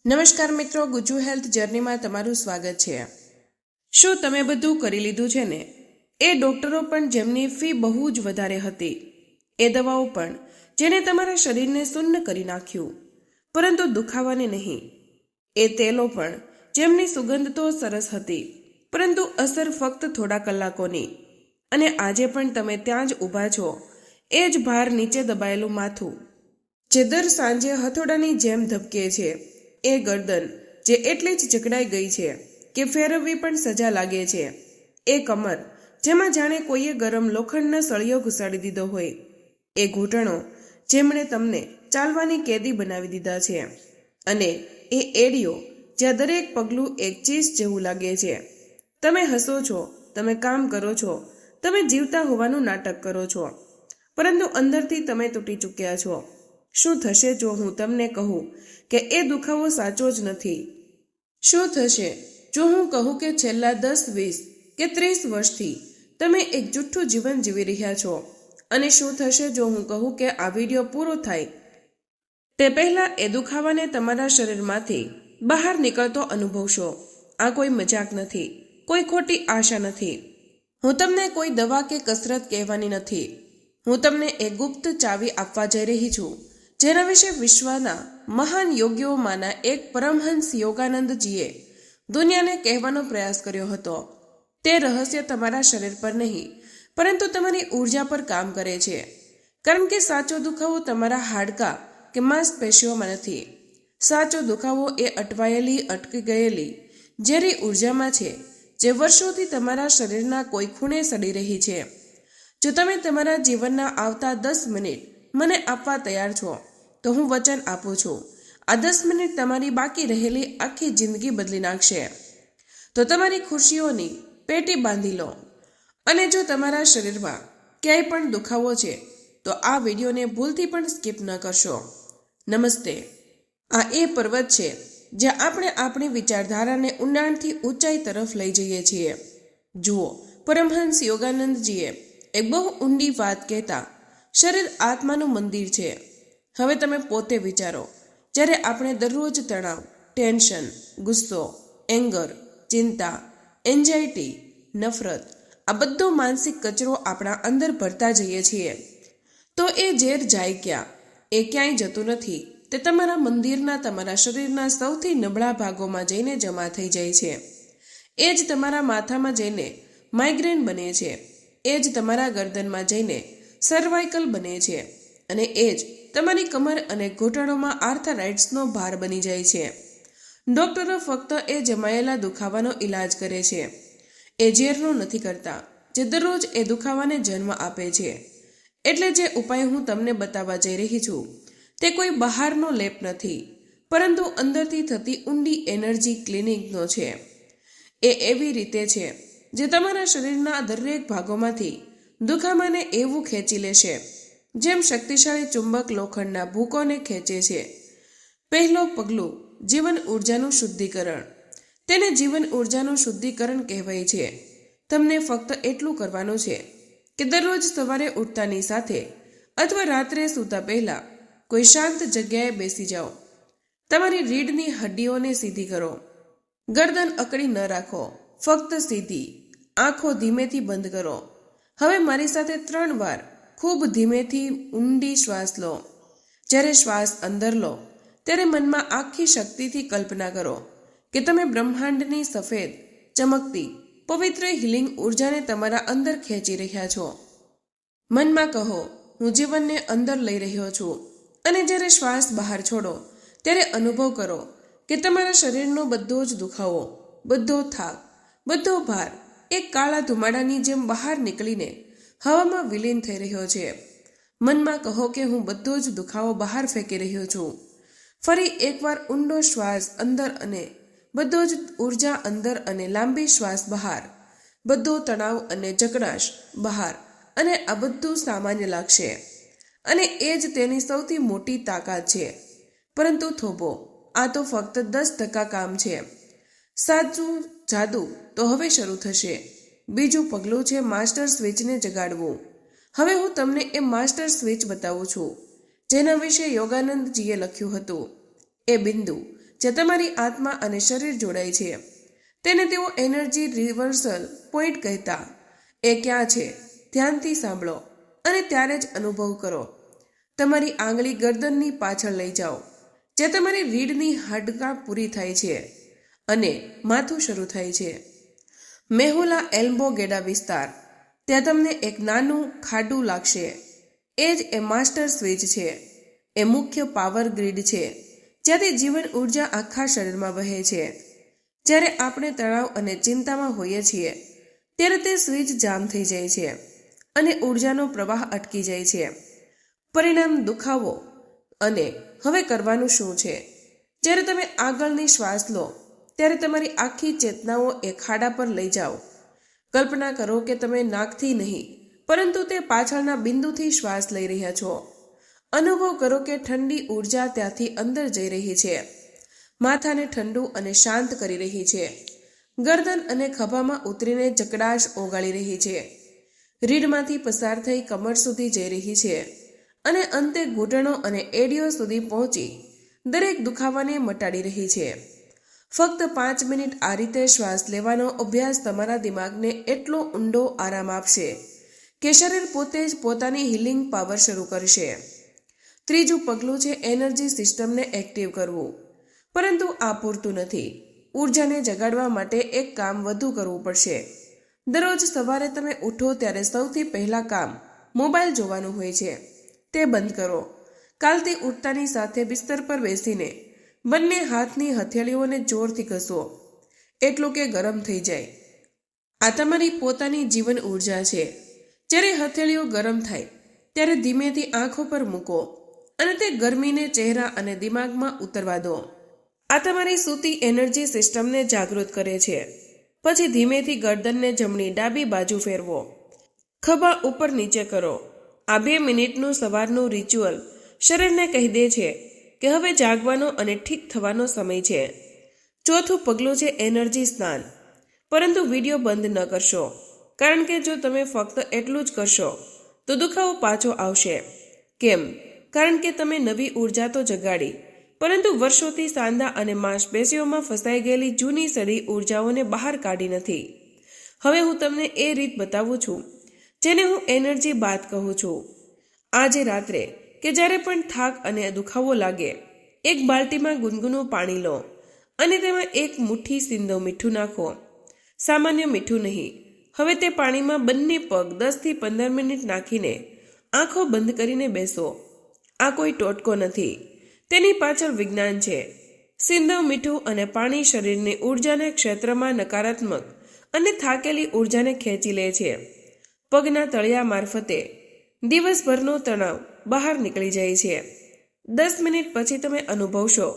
નમસ્કાર મિત્રો, ગુજુ હેલ્થ જર્નીમાં તમારું સ્વાગત છે। શું તમે બધું કરી લીધું છે ને? એ ડોક્ટરો પણ જેમની ફી બહુ જ વધારે હતી, એ દવાઓ પણ જેને તમારા શરીરને શૂન્ય કરી નાખ્યું, પરંતુ દુખાવાને નહીં, એ તેલો પણ જેમની સુગંધ તો સરસ હતી, પરંતુ અસર ફક્ત થોડા કલાકોની, અને આજે પણ તમે ત્યાં જ ઊભા છો, એ જ ભાર નીચે દબાયેલું માથું જે દર સાંજે હથોડાની જેમ ધબકે છે, એ ગરદન જે એટલી જ જકડાઈ ગઈ છે કે ફેરવવી પણ સજા લાગે છે, એ કમર જેમાં જાણે કોઈએ ગરમ લોખંડના સળિયો ઘુસાડી દીધો હોય, એ ઘૂંટણો જેમણે તમને ચાલવાની કેદી બનાવી દીધા છે, અને એ એડીઓ જ્યાં દરેક પગલું એક ચીઝ જેવું લાગે છે। તમે હસો છો, તમે કામ કરો છો, તમે જીવતા હોવાનું નાટક કરો છો, પરંતુ અંદરથી તમે તૂટી ચૂક્યા છો। શું થશે જો હું તમને કહું કે એ દુખાવો સાચો જ નથી? શું થશે જો હું કહું કે છેલ્લા 10, 20 કે 30 વર્ષથી તમે એક જૂઠ્ઠું જીવન જીવી રહ્યા છો? અને શું થશે જો હું કહું કે આ વિડીયો પૂરો થાય તે પહેલાં એ દુખાવાને તમારા શરીરમાંથી બહાર નીકળતો અનુભવશો? આ કોઈ મજાક નથી, કોઈ ખોટી આશા નથી। હું તમને કોઈ દવા કે કસરત કહેવાની નથી, હું તમને એક ગુપ્ત ચાવી આપવા જઈ રહી છું, જેના વિશે વિશ્વના મહાન યોગીઓમાંના એક પરમહંસ યોગાનંદજીએ દુનિયાને કહેવાનો પ્રયાસ કર્યો હતો। તે રહસ્ય તમારા શરીર પર નહીં, પરંતુ તમારી ઊર્જા પર કામ કરે છે, કારણ કે સાચો દુખાવો તમારા હાડકાં કે માંસપેશીઓમાં નથી। સાચો દુખાવો એ અટવાયેલી, અટકી ગયેલી ઝેરી ઊર્જામાં છે, જે વર્ષોથી તમારા શરીરના કોઈ ખૂણે સડી રહી છે। જો તમે તમારા જીવનના આવતા 10 મિનિટ મને આપવા તૈયાર છો, તો હું વચન આપું છું, આ 10 મિનિટ તમારી બાકી રહેલી આખી જિંદગી બદલી નાખશે। તો તમારી ખુશીઓની પેટી બાંધી લો, અને જો તમારા શરીરમાં ક્યાંય પણ દુખાવો છે, તો આ વિડીયોને ભૂલથી પણ સ્કીપ ન કરશો। નમસ્તે। આ એ પર્વત છે જ્યાં આપણે આપણી વિચારધારાને ઊંડાણથી ઊંચાઈ તરફ લઈ જઈએ છીએ। જુઓ, પરમહંસ યોગાનંદજીએ એક બહુ ઊંડી વાત કહેતા, શરીર આત્માનું મંદિર છે। હવે તમે પોતે વિચારો, જ્યારે આપણે દરરોજ તણાવ, ટેન્શન, ગુસ્સો, એંગર, ચિંતા, એન્ઝાયટી, નફરત, આ બધો માનસિક કચરો આપણા અંદર ભરતા જઈએ છીએ, તો એ ઝેર જાય ક્યાં? એ ક્યાંય જતું નથી, તે તમારા મંદિરના, તમારા શરીરના સૌથી નબળા ભાગોમાં જઈને જમા થઈ જાય છે। એ જ તમારા માથામાં જઈને માઇગ્રેન બને છે, એ જ તમારા ગરદનમાં જઈને સર્વાઇકલ બને છે, અને એ જ તમારી કમર અને ઘૂંટણોમાં આર્થરાઇટ્સનો ભાર બની જાય છે। ડોક્ટરો ફક્ત એ જમાયેલા દુખાવાનો ઈલાજ કરે છે, એ ઝેરનો નથી કરતા, જે દરરોજ એ દુખાવાને જન્મ આપે છે। એટલે જે ઉપાય હું તમને બતાવવા જઈ રહી છું, તે કોઈ બહારનો લેપ નથી, પરંતુ અંદરથી થતી ઊંડી એનર્જી ક્લિનિકનો છે। એ એવી રીતે છે જે તમારા શરીરના દરેક ભાગોમાંથી દુખાવાને એવું ખેંચી લેશે, જેમ શક્તિશાળી ચુંબક લોખંડના ભૂકોને ખેંચે છે। પહેલો પગલું, જીવન ઊર્જાનું શુદ્ધિકરણ। તેને જીવન ઊર્જાનું શુદ્ધિકરણ કહેવાય છે। તમને ફક્ત એટલું કરવાનું છે કે દરરોજ સવારે ઉઠતાની સાથે અથવા રાત્રે સૂતા પહેલા કોઈ શાંત જગ્યાએ બેસી જાઓ। તમારી રીઢની હડ્ડીઓને સીધી કરો, ગરદન અકડી ન રાખો, ફક્ત સીધી, આંખો ધીમેથી બંધ કરો। હવે મારી સાથે 3 વાર ખૂબ ધીમેથી ઊંડી શ્વાસ લો। જ્યારે શ્વાસ અંદર લો, ત્યારે મનમાં આખી શક્તિથી કલ્પના કરો કે તમે બ્રહ્માંડની સફેદ, ચમકતી, પવિત્ર હિલિંગ ઊર્જાને તમારા અંદર ખેંચી રહ્યા છો। મનમાં કહો, હું જીવનને અંદર લઈ રહ્યો છું। અને જ્યારે શ્વાસ બહાર છોડો, ત્યારે અનુભવ કરો કે તમારા શરીરનો બધો જ દુખાવો, બધો થાક, બધો ભાર એક કાળા ધુમાડાની જેમ બહાર નીકળીને હવામાં વિલીન થઈ રહ્યો છે। મનમાં કહો કે હું બધો જ દુખાવો બહાર ફેંકી રહ્યો છું। ફરી એકવાર ઊંડો શ્વાસ અંદર, અને બધો જ ઊર્જા અંદર, અને લાંબી શ્વાસ બહાર, બધો તણાવ અને જકડાશ બહાર, અને આ બધું સામાન્ય લાગશે, અને એ જ તેની સૌથી મોટી તાકાત છે। પરંતુ થોભો, આ તો ફક્ત 10% કામ છે। સાચું જાદુ તો હવે શરૂ થશે। બીજું પગલું છે માસ્ટર સ્વિચને જગાડવું। હવે હું તમને એ માસ્ટર સ્વિચ બતાવું છું, જેના વિશે યોગાનંદજીએ લખ્યું હતું। એ બિંદુ જે તમારી આત્મા અને શરીર જોડાય છે. તેને તેઓ એનર્જી રિવર્સલ પોઈન્ટ કહેતા. એ ક્યાં છે ધ્યાનથી સાંભળો અને ત્યારે જ અનુભવ કરો. તમારી આંગળી ગરદનની પાછળ લઈ જાઓ, જે તમારી રીઢની હાડકાં પૂરી થાય છે અને માથું શરૂ થાય છે. મેહુલા એલ્બો ગેડા વિસ્તાર, ત્યાં તમને એક નાનું ખાડું લાગશે. એ જ એ માસ્ટર સ્વિચ છે. એ મુખ્ય પાવર ગ્રીડ છે, જ્યાંથી જીવન ઉર્જા આખા શરીરમાં વહે છે. જ્યારે આપણે તણાવ અને ચિંતામાં હોઈએ છીએ ત્યારે તે સ્વિચ જામ થઈ જાય છે અને ઉર્જાનો પ્રવાહ અટકી જાય છે. પરિણામ દુખાવો. અને હવે કરવાનું શું છે? જ્યારે તમે આગળની શ્વાસ લો ત્યારે તમારી આખી ચેતનાઓ એ ખાડા પર લઈ જાઓ. કલ્પના કરો કે તમે નાકથી નહીં પરંતુ તે પાછળના બિંદુથી શ્વાસ લઈ રહ્યા છો. અનુભવ કરો કે ઠંડી ઉર્જા ત્યાંથી અંદર જઈ રહી છે, માથાને ઠંડુ અને શાંત કરી રહી છે, ગરદન અને ખભામાં ઉતરીને જકડાશ ઓગાળી રહી છે, રીઢમાંથી પસાર થઈ કમર સુધી જઈ રહી છે અને અંતે ઘૂંટણો અને એડીઓ સુધી પહોંચી દરેક દુખાવાને મટાડી રહી છે. ફક્ત 5 મિનિટ આ રીતે શ્વાસ લેવાનો અભ્યાસ તમારા દિમાગને એટલો ઊંડો આરામ આપશે કે શરીર પોતે જ પોતાની હીલિંગ પાવર શરૂ કરશે. ત્રીજું પગલું છે એનર્જી સિસ્ટમને એક્ટિવ કરવું. પરંતુ આ પૂરતું નથી. ઉર્જાને જગાડવા માટે એક કામ વધુ કરવું પડશે. દરરોજ સવારે તમે ઉઠો ત્યારે સૌથી પહેલા કામ મોબાઈલ જોવાનું હોય છે. તે બંધ કરો. કાલથી ઉઠતાની સાથે બિસ્તર પર બેસીને બંને હાથની હથેળીઓને જોરથી ઘસો, એટલું કે ગરમ થઈ જાય. આ તમારી પોતાની જીવન ઉર્જા છે. જ્યારે હથેળીઓ ગરમ થાય ત્યારે ધીમેથી આંખો પર મૂકો અને તે ગરમીને ચહેરા અને દિમાગમાં ઉતરવા દો. આ તમારી સૂતી એનર્જી સિસ્ટમને જાગૃત કરે છે. પછી ધીમેથી ગરદનને જમણી ડાબી બાજુ ફેરવો. ખભા ઉપર નીચે કરો. આ 2 મિનિટનું સવારનું રિચ્યુઅલ શરીરને કહી દે છે કે હવે જાગવાનો અને ઠીક થવાનો સમય છે. ચોથું પગલું છે એનર્જી સ્નાન. પરંતુ વિડીયો બંધ ન કરશો, કારણ કે જો તમે ફક્ત એટલું જ કરશો તો દુખાવો પાછો આવશે. કેમ? કારણ કે તમે નવી ઉર્જા તો જગાડી, પરંતુ વર્ષોથી સાંધા અને માંસપેશીઓમાં ફસાઈ ગયેલી જૂની સડી ઉર્જાઓને બહાર કાઢી નથી. હવે હું તમને એ રીત બતાવું છું જેને હું એનર્જી બાથ કહું છું. આજે રાત્રે કે જ્યારે પણ થાક અને દુખાવો લાગે, એક બાલટીમાં ગુનગુનું પાણી લો અને તેમાં એક મુઠ્ઠી સિંધો મીઠું નાખો. સામાન્ય મીઠું નહીં. હવે તે પાણીમાં બંને પગ 10 થી 15 મિનિટ નાખીને આંખો બંધ કરીને બેસો. આ કોઈ ટોટકો નથી, તેની પાછળ વિજ્ઞાન છે. સિંધવ મીઠું અને પાણી શરીરની ઉર્જાને ક્ષેત્રમાં નકારાત્મક અને થાકેલી ઉર્જાને ખેંચી લે છે. પગના તળિયા મારફતે દિવસભરનો તણાવ બહાર નીકળી જાય છે. 10 મિનિટ પછી તમે અનુભવશો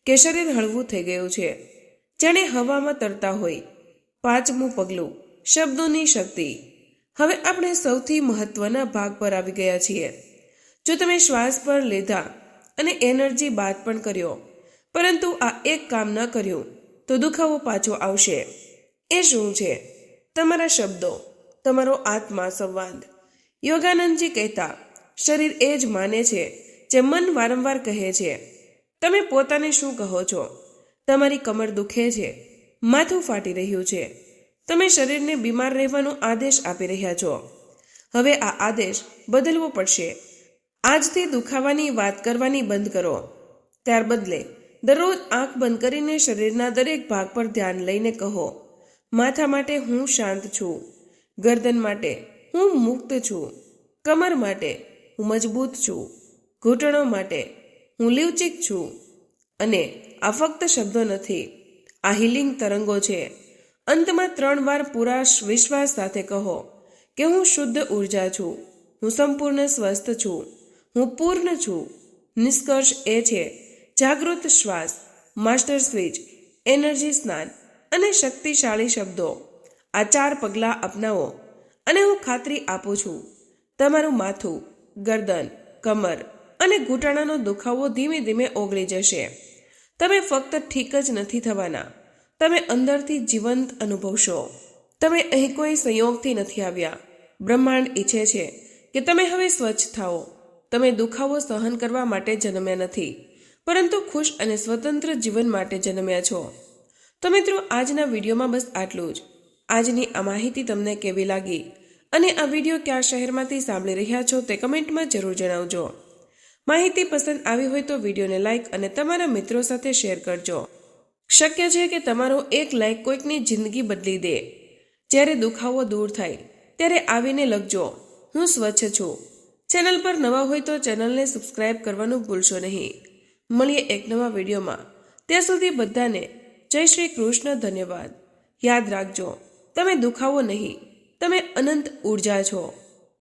કે શરીર હળવું થઈ ગયું છે, જાણે હવામાં તરતા હોય. 5મું પગલું શબ્દોની શક્તિ. હવે આપણે સૌથી મહત્વના ભાગ પર આવી ગયા છીએ. જો તમે શ્વાસ પર લીધા અને એનર્જી બાદ પણ કર્યો, પરંતુ આ એક કામ ન કર્યું તો દુખાવો પાછો આવશે. એ શું છે? તમારા શબ્દો, તમારો આત્મા સંવાદ. યોગાનંદજી કહેતા, શરીર એ જ માને છે જે મન વારંવાર કહે છે. તમે પોતાને શું કહો છો? તમારી કમર દુખે છે, માથું ફાટી રહ્યું છે, તમે શરીરને બીમાર રહેવાનો આદેશ આપી રહ્યા છો. હવે આ આદેશ બદલવો પડશે. આજથી દુખાવાની વાત કરવાની બંધ કરો. ત્યાર બદલે દરરોજ આંખ બંધ કરીને શરીરના દરેક ભાગ પર ધ્યાન લઈને કહો, માથા માટે હું શાંત છું, ગરદન માટે હું મુક્ત છું, કમર માટે હું મજબૂત છું, ઘૂંટણો માટે હું લવચીક છું. અને આ ફક્ત શબ્દો નથી, આ હીલિંગ તરંગો છે. અંતમાં 3 વાર પૂરા વિશ્વાસ સાથે કહો કે હું શુદ્ધ ઉર્જા છું, હું સંપૂર્ણ સ્વસ્થ છું, હું પૂર્ણ છું. નિષ્કર્ષ એ છે, જાગૃત શ્વાસ, માસ્ટર સ્વિચ, એનર્જી સ્નાન અને શક્તિશાળી શબ્દો. આ 4 પગલાં અપનાવો અને હું ખાતરી આપું છું, તમારું માથું, ગરદન, કમર અને ઘૂંટણાનો દુખાવો ધીમે ધીમે ઓગળી જશે. તમે ફક્ત ઠીક જ નથી થવાના, તમે અંદરથી જીવંત અનુભવશો. તમે અહીં કોઈ સંયોગથી નથી આવ્યા. બ્રહ્માંડ ઈચ્છે છે કે તમે હવે સ્વચ્છ થાઓ. તમે દુખાવો સહન કરવા માટે જન્મ્યા નથી, પરંતુ ખુશ અને સ્વતંત્ર જીવન માટે જન્મ્યા છો. તો મિત્રો, આજના વિડીયોમાં બસ આટલું જ. આજની આ માહિતી તમને કેવી લાગી અને આ વિડીયો કયા શહેરમાંથી સાંભળી રહ્યા છો તે કમેન્ટમાં જરૂર જણાવજો. માહિતી પસંદ આવી હોય તો વિડીયોને લાઇક અને તમારા મિત્રો સાથે શેર કરજો. શક્ય છે કે તમારો એક લાઇક કોઈકની જિંદગી બદલી દે. જ્યારે દુખાવો દૂર થાય ત્યારે આવીને લખજો, હું સ્વચ્છ છું. ચેનલ પર નવા હોય તો ચેનલને સબસ્ક્રાઇબ કરવાનું ભૂલશો નહીં. મળીએ એક નવા વિડીયોમાં. ત્યાં સુધી બધાને જય શ્રી કૃષ્ણ. ધન્યવાદ. યાદ રાખજો, તમે દુખાવો નહીં, તમે અનંત ઉર્જા છો.